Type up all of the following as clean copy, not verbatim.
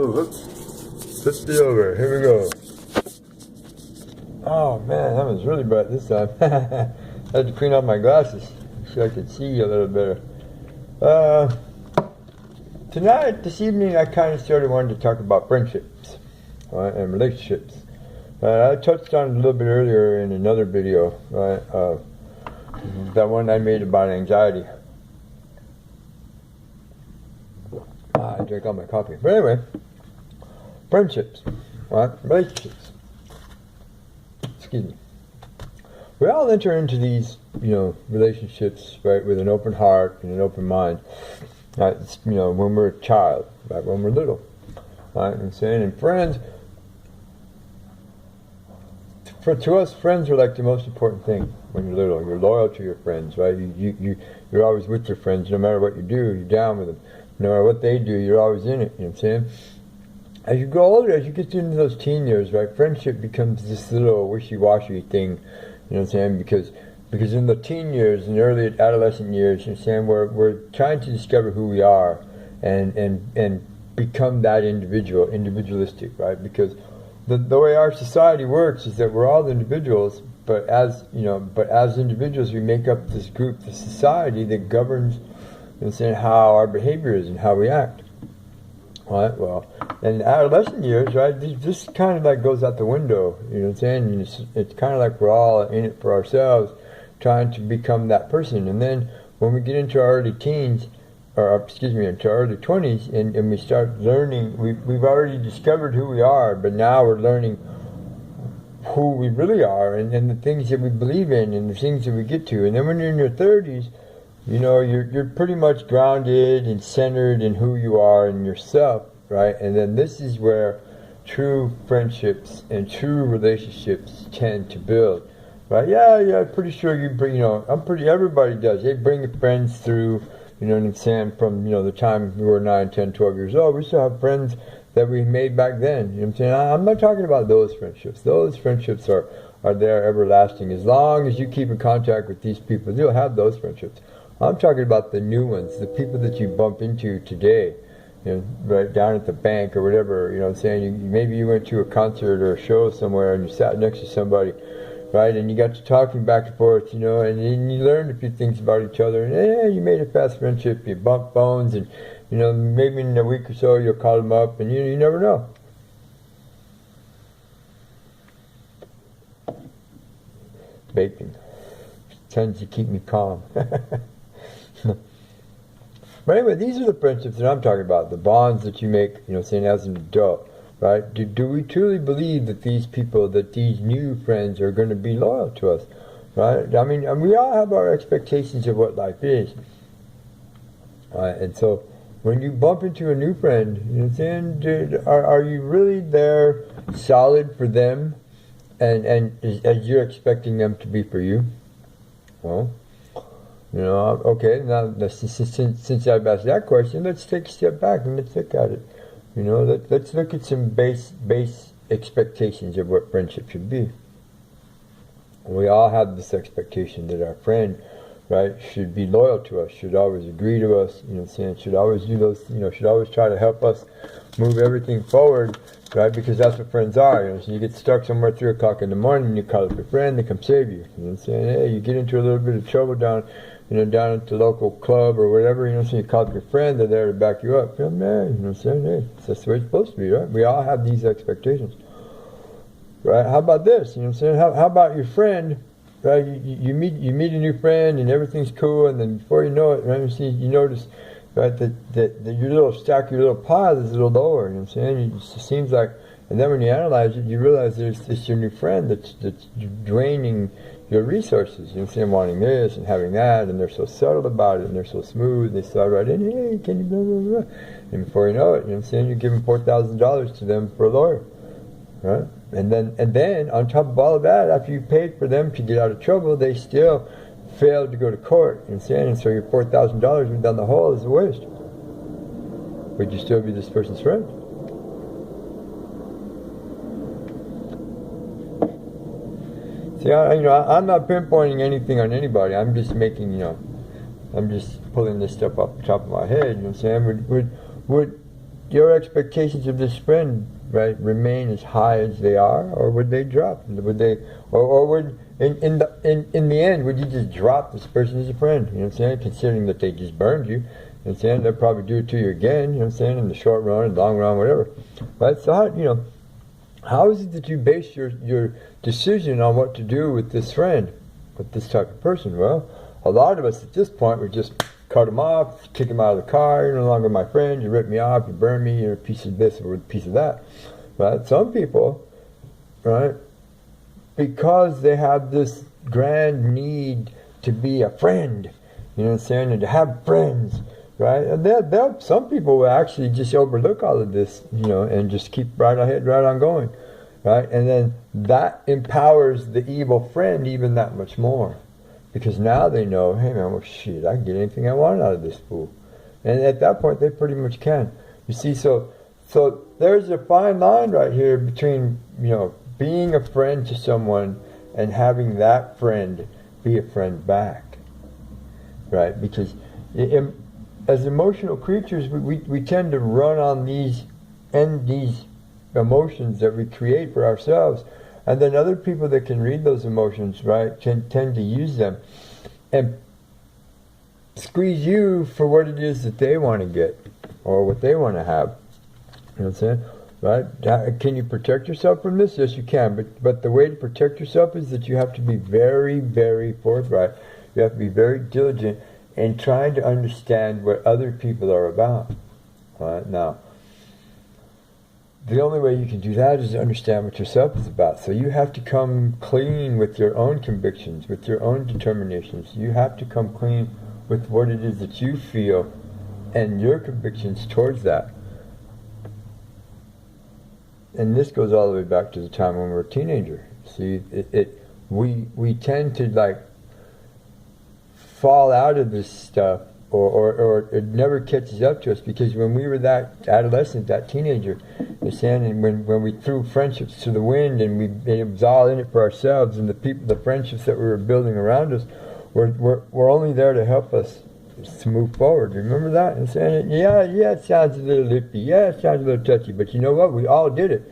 Oh, let's flip it over. Here we go. Oh man, that was really bright this time. I had to clean off my glasses so I could see a little better. This evening, I kind of started wanting to talk about friendships and relationships. I touched on it a little bit earlier in another video, right? That one I made about anxiety. I drank all my coffee. But anyway, friendships, right? Relationships. Excuse me. We all enter into these, relationships, right, with an open heart and an open mind. Right? When we're a child, right, when we're little, right? And friends. To us, friends are like the most important thing when you're little. You're loyal to your friends, right? You're always with your friends. No matter what you do, you're down with them. No matter what they do, you're always in it. You know what I'm saying? As you grow older, as you get into those teen years, right, friendship becomes this little wishy-washy thing. You know what I'm saying? Because in the teen years, in the early adolescent years, you know what I'm saying, we're trying to discover who we are and become that individualistic, right? Because the way our society works is that we're all individuals, but as individuals, we make up this group, this society that governs, how our behavior is and how we act. Right? Well, in adolescent years, right, this kind of like goes out the window. You know what I'm saying? It's kind of like we're all in it for ourselves, trying to become that person. And then when we get into our early teens, into our early 20s, and we start learning, we've already discovered who we are, but now we're learning who we really are and the things that we believe in and the things that we get to. And then when you're in your 30s, you're pretty much grounded and centered in who you are and yourself, right? And then this is where true friendships and true relationships tend to build, right? Yeah, pretty sure you bring, everybody does. They bring friends through. You know what I'm saying? From, the time we were 9, 10, 12 years old, we still have friends that we made back then. You know what I'm saying? I'm not talking about those friendships. Those friendships are there everlasting. As long as you keep in contact with these people, you'll have those friendships. I'm talking about the new ones, the people that you bump into today, right down at the bank or whatever. You know what I'm saying? Maybe you went to a concert or a show somewhere and you sat next to somebody, right, and you got to talking back and forth, and then you learned a few things about each other, and you made a fast friendship. You bumped phones, and maybe in a week or so you'll call them up, and you never know. Baking tends to keep me calm. But anyway, these are the friendships that I'm talking about, the bonds that you make, as an adult. Right? Do we truly believe that these people, that these new friends are going to be loyal to us? Right? I mean, and we all have our expectations of what life is. Right? And so when you bump into a new friend, are you really there solid for them and as you're expecting them to be for you? Well, okay, now since I've asked that question, let's take a step back and let's look at it. Let's look at some base expectations of what friendship should be. We all have this expectation that our friend, right, should be loyal to us, should always agree to us, should always do those, should always try to help us move everything forward, right, because that's what friends are. So you get stuck somewhere at 3 o'clock in the morning, you call up your friend, they come save you. Hey, you get into a little bit of trouble down at the local club or whatever, so you call up your friend, they're there to back you up. Hey, that's the way it's supposed to be, right? We all have these expectations, right? How about this, How about your friend, right? You meet a new friend and everything's cool, and then before you know it, right, you notice, right, that your little stack, your little pile is a little lower, It just seems like, and then when you analyze it, you realize it's your new friend that's draining your resources, wanting this and having that, and they're so subtle about it, and they're so smooth, they slide right in, hey, can you blah, blah, blah. And before you know it, you're giving $4,000 to them for a lawyer, right? And then, on top of all of that, after you paid for them to get out of trouble, they still failed to go to court, and so your $4,000 went down the hole as a waste. Would you still be this person's friend? See, I'm not pinpointing anything on anybody. I'm just making, I'm just pulling this stuff off the top of my head. Would your expectations of this friend, right, remain as high as they are, or would they drop? Would they, or would in the end, would you just drop this person as a friend? You know what I'm saying? Considering that they just burned you, you know what I'm saying? They'll probably do it to you again. You know what I'm saying? In the short run, in the long run, whatever. Right? So how is it that you base your decision on what to do with this friend, with this type of person? Well, a lot of us at this point would just cut them off, kick them out of the car. You're no longer my friend. You rip me off. You burn me. You're a piece of this or a piece of that. Right? Some people, right, because they have this grand need to be a friend, you know what I'm saying, and to have friends, right? And some people will actually just overlook all of this, you know, and just keep right ahead, right on going, right? And then that empowers the evil friend even that much more. Because now they know, hey man, well shit, I can get anything I want out of this fool. And at that point, they pretty much can. You see, so there's a fine line right here between, you know, being a friend to someone and having that friend be a friend back. Right? Because as emotional creatures, we tend to run on these emotions that we create for ourselves. And then other people that can read those emotions, right, can tend to use them and squeeze you for what it is that they want to get or what they want to have. You know what I'm saying? Right? Can you protect yourself from this? Yes, you can. But the way to protect yourself is that you have to be very, very forthright. You have to be very diligent in trying to understand what other people are about. Right? Now, the only way you can do that is to understand what yourself is about. So you have to come clean with your own convictions, with your own determinations. You have to come clean with what it is that you feel and your convictions towards that. And this goes all the way back to the time when we were a teenager. See, we tend to like fall out of this stuff, or it never catches up to us, because when we were that adolescent, that teenager, and when we threw friendships to the wind, and it was all in it for ourselves, and the friendships that we were building around us were only there to help us to move forward. Remember that? And saying, yeah, it sounds a little hippie, yeah, it sounds a little touchy, but you know what? We all did it.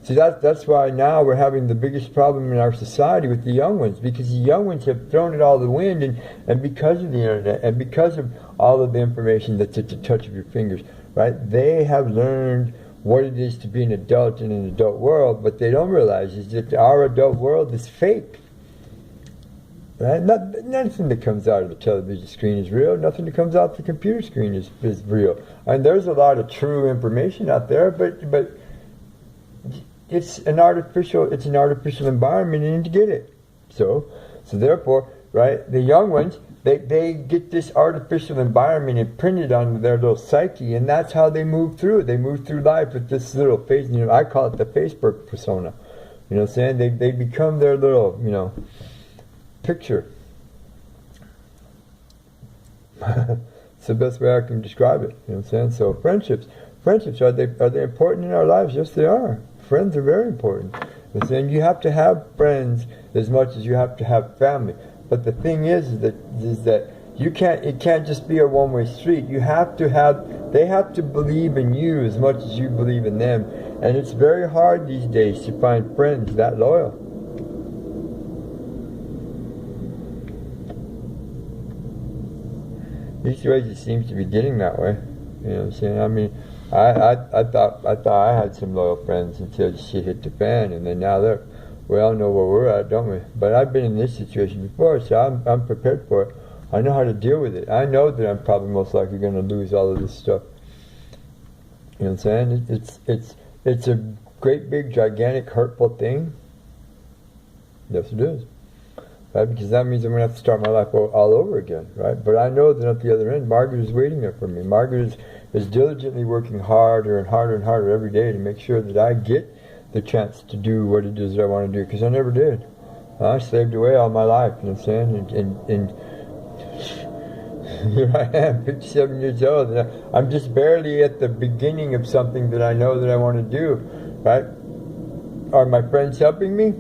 See, that's why now we're having the biggest problem in our society with the young ones, because the young ones have thrown it all to the wind, and because of the internet, and because of all of the information that's at the touch of your fingers, right? They have learned what it is to be an adult in an adult world. What they don't realize is that our adult world is fake. Right? Nothing that comes out of the television screen is real. Nothing that comes out the computer screen is real. And there's a lot of true information out there, but it's an artificial environment, and you need to get it. So therefore, right, the young ones, they get this artificial environment imprinted on their little psyche, and that's how they move through it. They move through life with this little face, you know, I call it the Facebook persona. You know what I'm saying? They become their little, you know, picture. It's the best way I can describe it. You know what I'm saying? So friendships, are they important in our lives? Yes, they are. Friends are very important. And saying you have to have friends as much as you have to have family. But the thing is that it can't just be a one-way street. They have to believe in you as much as you believe in them. And it's very hard these days to find friends that loyal. These days it seems to be getting that way. You know what I'm saying? I mean, I thought I had some loyal friends until shit hit the fan, and then now we all know where we're at, don't we? But I've been in this situation before, so I'm prepared for it. I know how to deal with it. I know that I'm probably most likely going to lose all of this stuff. You know what I'm saying? It's a great big gigantic hurtful thing. Yes, it is. Right? Because that means I'm going to have to start my life all over again, right? But I know that at the other end, Margaret is waiting there for me. Margaret is diligently working harder and harder and harder every day to make sure that I get the chance to do what it is that I want to do, because I never did. I slaved away all my life, you know what I'm saying? And here I am, 57 years old, and I'm just barely at the beginning of something that I know that I want to do, right? Are my friends helping me?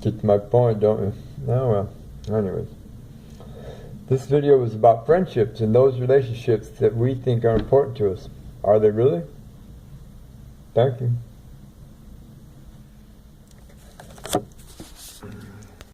Get to my point, don't we? Oh well. Anyways, this video was about friendships and those relationships that we think are important to us. Are they really? Thank you.